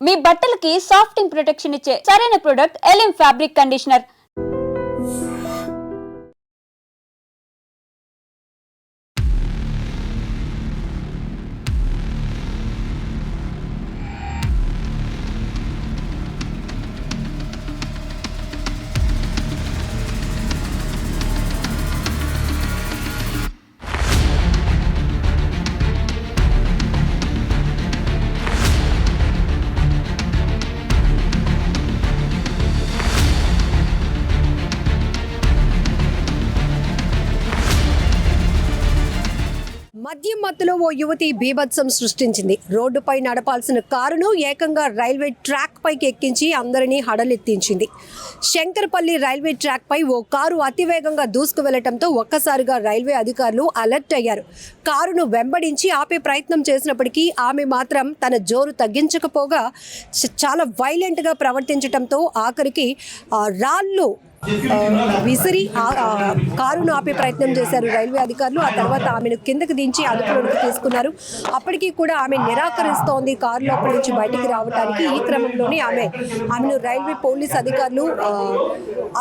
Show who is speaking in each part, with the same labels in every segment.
Speaker 1: మీ బట్టలకి సాఫ్టింగ్ ప్రొటెక్షన్ ఇచ్చే సరైన ప్రొడక్ట్ ఎలిమ్ ఫ్యాబ్రిక్ కండిషనర్.
Speaker 2: మద్యం మత్తులో ఓ యువతి బీభత్సం సృష్టించింది. రోడ్డుపై నడపాల్సిన కారును ఏకంగా రైల్వే ట్రాక్ పైకి ఎక్కించి అందరినీ హడలెత్తించింది. శంకర్పల్లి రైల్వే ట్రాక్ పై ఓ కారు అతివేగంగా దూసుకు వెళ్లడంతో ఒక్కసారిగా రైల్వే అధికారులు అలర్ట్ అయ్యారు. కారును వెంబడించి ఆపే ప్రయత్నం చేసినప్పటికీ ఆమె మాత్రం తన జోరు తగ్గించకపోగా చాలా వైలెంట్గా ప్రవర్తించడంతో ఆఖరికి రాళ్ళు విసిరి కారును ఆపే ప్రయత్నం చేశారు రైల్వే అధికారులు. ఆ తర్వాత ఆమెను కిందకి దించి అదుపులోకి తీసుకున్నారు. అప్పటికీ కూడా ఆమె నిరాకరిస్తోంది కారు లోపల నుంచి బయటికి రావడానికి. ఈ క్రమంలోనే ఆమెను రైల్వే పోలీస్ అధికారులు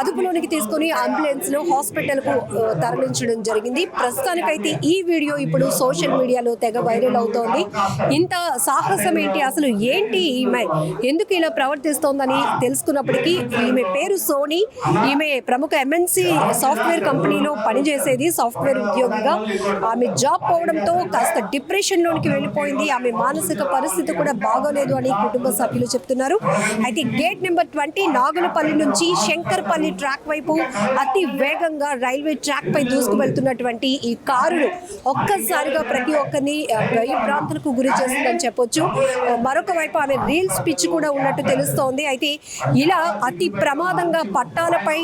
Speaker 2: అదుపులోనికి తీసుకుని అంబులెన్స్లో హాస్పిటల్కు తరలించడం జరిగింది. ప్రస్తుతానికైతే ఈ వీడియో ఇప్పుడు సోషల్ మీడియాలో తెగ వైరల్ అవుతోంది. ఇంత సాహసం ఏంటి, అసలు ఏంటి ఈమె ఎందుకు ఇలా ప్రవర్తిస్తోందని తెలుసుకున్నప్పటికీ ఈమె పేరు సోనీ. ఈమె ప్రముఖ ఎంఎన్సి సాఫ్ట్వేర్ కంపెనీలో పనిచేసేది, సాఫ్ట్వేర్ ఉద్యోగిగా. ఆమె జాబ్ పోవడంతో కాస్త డిప్రెషన్లోనికి వెళ్ళిపోయింది. ఆమె మానసిక పరిస్థితి కూడా బాగోలేదు అని కుటుంబ సభ్యులు చెప్తున్నారు. అయితే గేట్ నెంబర్ 20 నాగులపల్లి నుంచి శంకర్పల్లి ట్రాక్ వైపు అతి వేగంగా రైల్వే ట్రాక్ పై దూసుకు వెళ్తున్నటువంటి ఈ కారును ఒక్కసారిగా ప్రతి ఒక్కరిని భయభ్రాంతులకు గురి చేస్తుందని చెప్పొచ్చు. మరొక వైపు ఆమె రీల్స్ పిచ్ కూడా ఉన్నట్టు తెలుస్తోంది. అయితే ఇలా అతి ప్రమాదంగా పట్టాలపై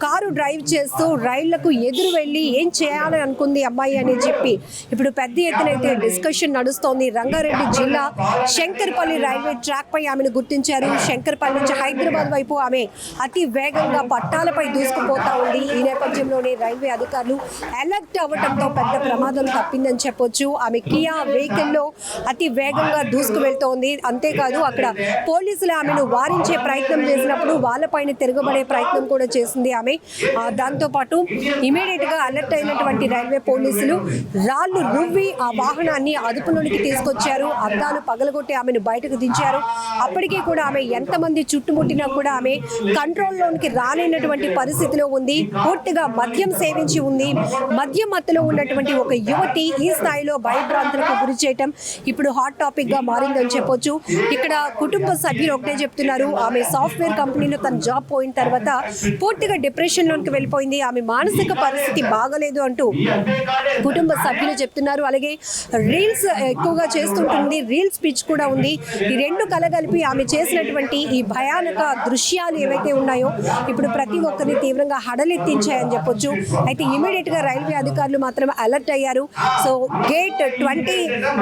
Speaker 2: కారు డ్రైవ్ చేస్తూ రైళ్లకు ఎదురు వెళ్ళి ఏం చేయాలని అనుకుంది అమ్మాయి అని చెప్పి ఇప్పుడు పెద్ద ఎత్తునైతే డిస్కషన్ నడుస్తోంది. రంగారెడ్డి జిల్లా శంకర్పల్లి రైల్వే ట్రాక్ పై ఆమెను గుర్తించారు. శంకర్పల్లి నుంచి హైదరాబాద్ వైపు ఆమె అతి వేగంగా పట్టాలపై దూసుకుపోతా ఉంది. ఈ నేపథ్యంలోనే రైల్వే అధికారులు అలర్ట్ అవ్వడంతో పెద్ద ప్రమాదం తప్పిందని చెప్పొచ్చు. ఆమె కియా వెహికల్లో అతి వేగంగా దూసుకు వెళ్తోంది. అంతేకాదు అక్కడ పోలీసులు ఆమెను వారించే ప్రయత్నం చేసినప్పుడు వాళ్ళపైన తిరగబడే ప్రయత్నం కూడా చేసింది ఆమె. దాంతోపాటు ఇమీడియట్ గా అలర్ట్ అయినటువంటి రైల్వే పోలీసులు రాళ్లు రువ్వి ఆ వాహనాన్ని అదుపులోనికి తీసుకొచ్చారు. అద్దాలు పగలగొట్టి ఆమెను బయటకు దించారు. అప్పటికీ కూడా ఆమె ఎంతమంది చుట్టుముట్టినా కూడా ఆమె కంట్రోల్లోనికి రాలేనటువంటి పరిస్థితిలో ఉంది. పూర్తిగా మద్యం సేవించి ఉంది. మద్యం మత్తులో ఉన్నటువంటి ఒక యువతి ఈ స్థాయిలో భయభ్రాంతులకు గురి చేయటం ఇప్పుడు హాట్ టాపిక్ గా మారిందని చెప్పొచ్చు. ఇక్కడ కుటుంబ సభ్యులు ఒకటే చెప్తున్నారు, ఆమె సాఫ్ట్వేర్ కంపెనీలో తన జాబ్ పోయిన తర్వాత పూర్తిగా డిప్రెషన్ లోకి వెళ్ళిపోయింది. ఆమె మానసిక పరిస్థితి బాగలేదు అంటూ కుటుంబ సభ్యులు చెప్తున్నారు. అలాగే రీల్స్ ఎక్కువగా చేస్తుంటుంది, రీల్స్ పిచ్ కూడా ఉంది. ఈ రెండు కలగలిపి ఆమె చేసినటువంటి ఈ భయానక దృశ్యాలు ఏవైతే ఉన్నాయో ఇప్పుడు ప్రతి ఒక్కరిని తీవ్రంగా హడలెత్తించాయని చెప్పొచ్చు. అయితే ఇమీడియట్ గా రైల్వే అధికారులు మాత్రం అలర్ట్ అయ్యారు. సో గేట్ 20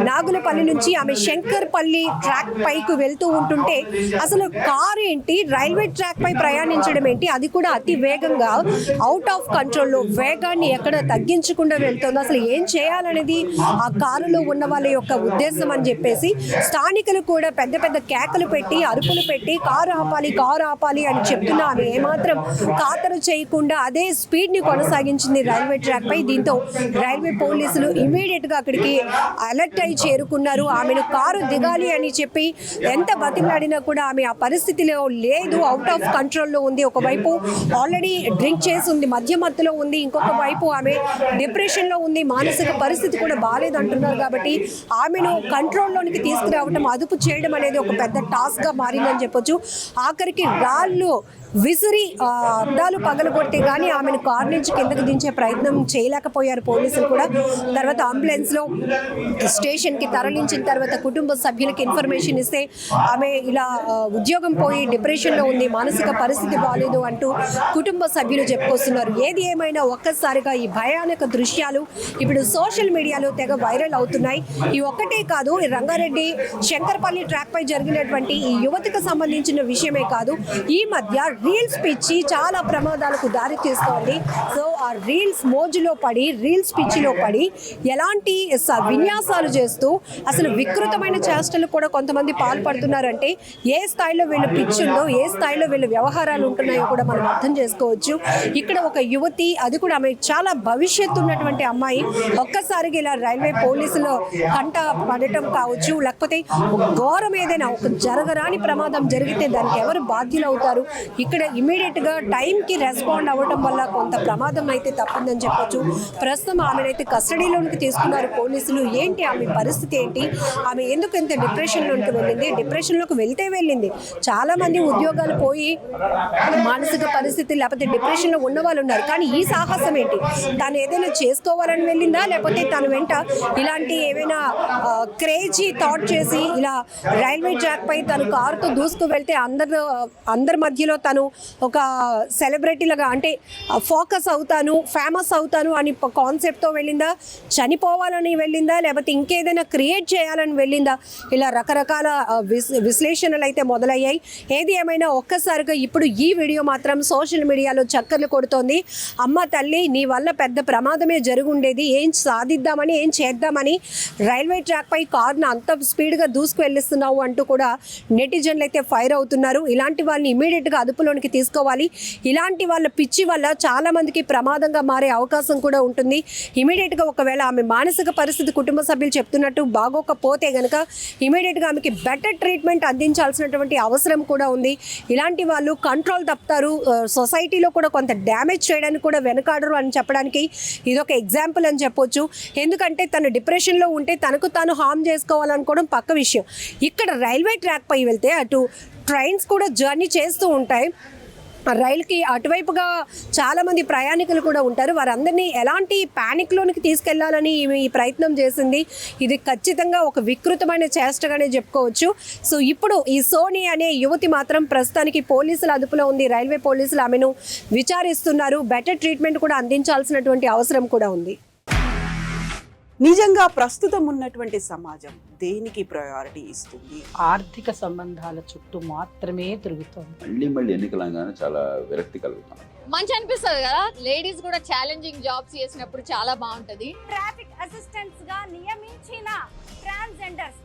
Speaker 2: నాగులపల్లి నుంచి ఆమె శంకర్పల్లి ట్రాక్ పైకి వెళ్తూ ఉంటుంటే అసలు కారు ఏంటి, రైల్వే ట్రాక్ పై ప్రయాణించడం ఏంటి, అది కూడా అతి వేగంగా అవుట్ ఆఫ్ కంట్రోల్లో వేగాన్ని ఎక్కడ తగ్గించకుండా వెళ్తుంది. అసలు ఏం చేయాలనేది ఆ కారులో ఉన్న వాళ్ళ యొక్క ఉద్దేశం అని చెప్పేసి స్థానికులు కూడా పెద్ద పెద్ద కేకలు పెట్టి అరుపులు పెట్టి కారు ఆపాలి అని చెప్తున్నా ఆమె ఏమాత్రం ఖాతరు చేయకుండా అదే స్పీడ్ ని కొనసాగించింది రైల్వే ట్రాక్ పై. దీంతో రైల్వే పోలీసులు ఇమీడియట్ గా అక్కడికి అలర్ట్ అయి చేరుకున్నారు. ఆమెను కారు దిగాలి అని చెప్పి ఎంత బతిమలాడినా కూడా ఆమె ఆ పరిస్థితిలో లేదు, అవుట్ ఆఫ్ కంట్రోల్లో ఉంది. ఒకవైపు ఆల్రెడీ డ్రింక్ చేసి ఉంది, మద్య మత్తులో ఉంది. ఇంకొక వైపు ఆమె డిప్రెషన్ లో ఉంది, మానసిక పరిస్థితి కూడా బాగాలేదు అంటున్నారు. కాబట్టి ఆమెను కంట్రోల్లోనికి తీసుకురావడం, అదుపు చేయడం అనేది ఒక పెద్ద టాస్క్ గా మారిందని చెప్పొచ్చు. ఆఖరికి రాళ్ళు విసిరి అద్దాలు పగలగొట్టే కానీ ఆమెను కారు నుంచి కిందకు దించే ప్రయత్నం చేయలేకపోయారు పోలీసులు కూడా. తర్వాత అంబులెన్స్లో స్టేషన్కి తరలించిన తర్వాత కుటుంబ సభ్యులకి ఇన్ఫర్మేషన్ ఇస్తే ఆమె ఇలా ఉద్యోగం పోయి డిప్రెషన్లో ఉంది, మానసిక పరిస్థితి బాగాలేదు అంటూ కుటుంబ సభ్యులు చెప్పుకొస్తున్నారు. ఏది ఏమైనా ఒక్కసారిగా ఈ భయానక దృశ్యాలు ఇప్పుడు సోషల్ మీడియాలో తెగ వైరల్ అవుతున్నాయి. ఈ ఒక్కటే కాదు, ఈ రంగారెడ్డి శంకర్పల్లి ట్రాక్ పై జరిగినటువంటి ఈ యువతికి సంబంధించిన విషయమే కాదు, ఈ మధ్య రీల్స్ పిచ్చి చాలా ప్రమాదాలకు దారి తీస్తోంది. సో ఆ రీల్స్ మోజులో పడి, రీల్స్ పిచ్చిలో పడి ఎలాంటి విన్యాసాలు చేస్తూ అసలు వికృతమైన చేష్టలు కూడా కొంతమంది పాల్పడుతున్నారంటే ఏ స్థాయిలో వీళ్ళు పిచ్చుందో, ఏ స్థాయిలో వీళ్ళు వ్యవహారాలు ఉంటున్నాయో కూడా మనం అర్థం చేసుకోవచ్చు. ఇక్కడ ఒక యువతి, అది కూడా ఆమె చాలా భవిష్యత్తు ఉన్నటువంటి అమ్మాయి, ఒక్కసారిగా ఇలా రైల్వే పోలీసులు కంట పడటం కావచ్చు, లేకపోతే ఘోరం ఏదైనా ఒక జరగరాని ప్రమాదం జరిగితే దానికి ఎవరు బాధ్యులు అవుతారు? ఇక్కడ ఇమీడియట్ గా టైంకి రెస్పాండ్ అవ్వటం వల్ల కొంత ప్రమాదం అయితే తప్పిందని చెప్పొచ్చు. ప్రస్తుతం ఆమెనైతే కస్టడీలోనికి తీసుకున్నారు పోలీసులు. ఏంటి ఆమె పరిస్థితి ఏంటి, ఆమె ఎందుకు ఇంత డిప్రెషన్లోకి వెళ్ళింది? డిప్రెషన్లోకి వెళ్ళింది. చాలా మంది ఉద్యోగాలు పోయి మానసిక పరిస్థితి లేకపోతే డిప్రెషన్లో ఉన్న వాళ్ళు ఉన్నారు. కానీ ఈ సాహసం ఏంటి? తను ఏదైనా చేసుకోవాలని వెళ్ళిందా, లేకపోతే తను వెంట ఇలాంటి ఏమైనా క్రేజీ థాట్ చేసి ఇలా రైల్వే ట్రాక్ పై తను కారుతో దూసుకు వెళ్తే అందరి మధ్యలో తను ఒక సెలబ్రిటీలుగా అంటే ఫోకస్ అవుతాను, ఫేమస్ అవుతాను అని కాన్సెప్ట్తో వెళ్ళిందా? చనిపోవాలని వెళ్ళిందా, లేకపోతే ఇంకేదైనా క్రియేట్ చేయాలని వెళ్ళిందా? ఇలా రకరకాల విశ్లేషణలు అయితే మొదలయ్యాయి. ఏది ఏమైనా ఒక్కసారిగా ఇప్పుడు ఈ వీడియో మాత్రం సోషల్ మీడియాలో చక్కర్లు కొడుతోంది. అమ్మ తల్లి, నీ వల్ల పెద్ద ప్రమాదమే జరుగుండేది, ఏం సాధిద్దామని, ఏం చేద్దామని రైల్వే ట్రాక్ పై కారును అంత స్పీడ్గా దూసుకు వెళ్ళిస్తున్నావు అంటూ కూడా నెటిజన్లు అయితే ఫైర్ అవుతున్నారు. ఇలాంటి వాళ్ళని ఇమీడియట్గా అదుపులోనికి తీసుకోవాలి. ఇలాంటి వాళ్ళ పిచ్చి వల్ల చాలా మందికి ప్రమాదంగా మారే అవకాశం కూడా ఉంటుంది. ఇమీడియట్గా ఒకవేళ ఆమె మానసిక పరిస్థితి కుటుంబ సభ్యులు చెప్తున్నట్టు బాగోకపోతే గనక ఇమీడియట్గా ఆమెకి బెటర్ ట్రీట్మెంట్ అందించాల్సినటువంటి అవసరం కూడా ఉంది. ఇలాంటి వాళ్ళు కంట్రోల్ తప్పుతారు, సొసైటీలో కూడా కొంత డ్యామేజ్ చేయడానికి కూడా వెనకాడరు అని చెప్పడానికి ఇదొక ఎగ్జాంపుల్ అని చెప్పొచ్చు. ఎందుకంటే తను డిప్రెషన్లో ఉంటే తనకు తాను హార్మ్ చేసుకోవాలనుకోవడం పక్క విషయం. ఇక్కడ రైల్వే ట్రాక్ పై వెళ్తే అటు ట్రైన్స్ కూడా జర్నీ చేస్తూ ఉంటాయి, రైలుకి అటువైపుగా చాలామంది ప్రయాణికులు కూడా ఉంటారు. వారందరినీ ఎలాంటి ప్యానిక్లోనికి తీసుకెళ్లాలని ఈ ప్రయత్నం చేసింది. ఇది ఖచ్చితంగా ఒక వికృతమైన చేష్టగానే చెప్పుకోవచ్చు. సో ఇప్పుడు ఈ సోని అనే యువతి మాత్రం ప్రస్తుతానికి పోలీసుల అదుపులో ఉంది. రైల్వే పోలీసులు ఆమెను విచారిస్తున్నారు. బెటర్ ట్రీట్మెంట్ కూడా అందించాల్సినటువంటి అవసరం కూడా ఉంది.
Speaker 3: నిజంగా ప్రస్తుతం ఉన్నటువంటి సమాజం దేనికి ప్రయారిటీ ఇస్తుంది?
Speaker 4: ఆర్థిక సంబంధాల చుట్టూ మాత్రమే తిరుగుతోంది.
Speaker 5: మళ్ళీ ఎన్నికలంగానే చాలా విరక్తి కలుగుతాం.
Speaker 6: మంచి అనిపిస్తుంది కదా, లేడీస్ కూడా ఛాలెంజింగ్ జాబ్స్ చేసినప్పుడు చాలా బాగుంటది.
Speaker 7: ట్రాఫిక్ అసిస్టెంట్స్ గా నియమించిన ట్రాన్స్జెండర్స్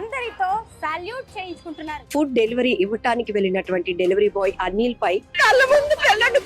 Speaker 7: అందరితో సాల్యూట్ చేయించుకుంటున్నారు.
Speaker 2: ఫుడ్ డెలివరీ ఇవ్వటానికి వెళ్ళినటువంటి డెలివరీ బాయ్ అనిల్ పై
Speaker 3: కళ్ళ ముందు పెళ్ళండి